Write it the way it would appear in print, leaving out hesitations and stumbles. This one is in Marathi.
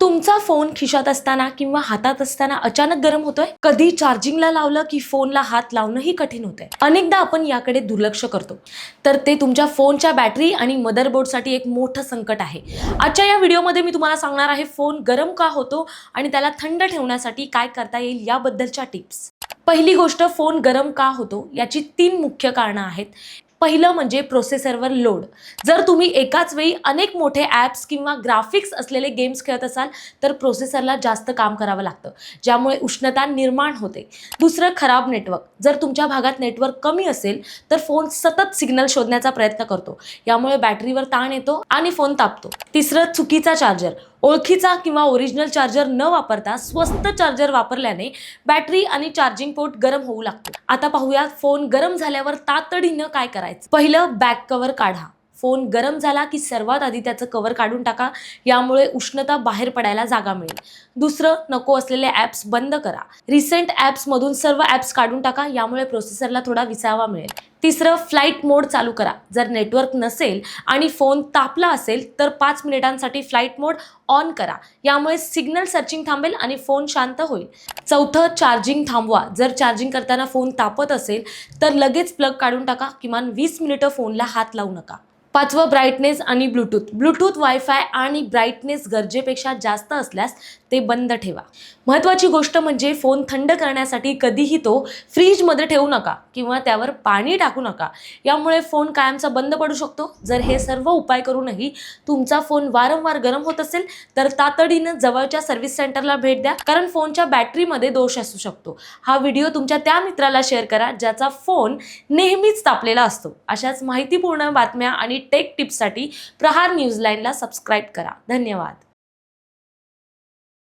तुमचा फोन खिशात असताना किंवा हातात असताना अचानक गरम होतोय? कधी चार्जिंगला लावलं की फोनला हात लावणंही कठीण होतंय. अनेकदा आपण याकडे दुर्लक्ष करतो. तर ते तुमच्या फोनच्या बॅटरी आणि मदरबोर्डसाठी एक मोठं संकट आहे. आजच्या या व्हिडिओमध्ये मी तुम्हाला सांगणार आहे फोन गरम का होतो आणि त्याला थंड ठेवण्यासाठी काय करता येईल याबद्दलच्या टिप्स. पहिली गोष्ट, फोन गरम का होतो याची 3 मुख्य कारणं आहेत. पहिलं म्हणजे प्रोसेसरवर लोड. जर तुम्ही एकाच वेळी अनेक मोठे ॲप्स किंवा ग्राफिक्स असलेले गेम्स खेळत असाल तर प्रोसेसरला जास्त काम करावं लागतं, ज्यामुळे उष्णता निर्माण होते. दुसरं, खराब नेटवर्क. जर तुमच्या भागात नेटवर्क कमी असेल तर फोन सतत सिग्नल शोधण्याचा प्रयत्न करतो, यामुळे बॅटरीवर ताण येतो आणि फोन तापतो. तिसरं, चुकीचा चार्जर. ओळखीचा किंवा ओरिजिनल चार्जर न वापरता स्वस्त चार्जर वापरल्याने बॅटरी आणि चार्जिंग पोर्ट गरम होऊ लागतो. आता पाहूया फोन गरम झाल्यावर तातडीनं काय करायचं. पहिलं, बॅक कव्हर काढा. फोन गरम झाला की सर्वात आधी त्याचं कव्हर काढून टाका, यामुळे उष्णता बाहेर पडायला जागा मिळेल. दुसरं, नको असलेले ॲप्स बंद करा. रिसेंट ॲप्समधून सर्व ॲप्स काढून टाका, यामुळे प्रोसेसरला थोडा विसावा मिळेल. तिसरं, फ्लाईट मोड चालू करा. जर नेटवर्क नसेल आणि फोन तापला असेल तर 5 मिनिटांसाठी फ्लाईट मोड ऑन करा, यामुळे सिग्नल सर्चिंग थांबेल आणि फोन शांत होईल. चौथं, चार्जिंग थांबवा. जर चार्जिंग करताना फोन तापत असेल तर लगेच प्लग काढून टाका. किमान 20 मिनिटं फोनला हात लावू नका. पाचवं, ब्राईटनेस आणि ब्लूटूथ वायफाय आणि ब्राईटनेस गरजेपेक्षा जास्त असल्यास ते बंद ठेवा. महत्त्वाची गोष्ट म्हणजे फोन थंड करण्यासाठी कधीही तो फ्रीजमध्ये ठेवू नका किंवा त्यावर पाणी टाकू नका, यामुळे फोन कायमचा बंद पडू शकतो. जर हे सर्व उपाय करूनही तुमचा फोन वारंवार गरम होत असेल तर तातडीनं जवळच्या सर्व्हिस सेंटरला भेट द्या, कारण फोनच्या बॅटरीमध्ये दोष असू शकतो. हा व्हिडिओ तुमच्या त्या मित्राला शेअर करा ज्याचा फोन नेहमीच तापलेला असतो. अशाच माहितीपूर्ण बातम्या आणि टेक टिप्ससाठी प्रहार न्यूज लाईनला सबस्क्राईब करा. धन्यवाद.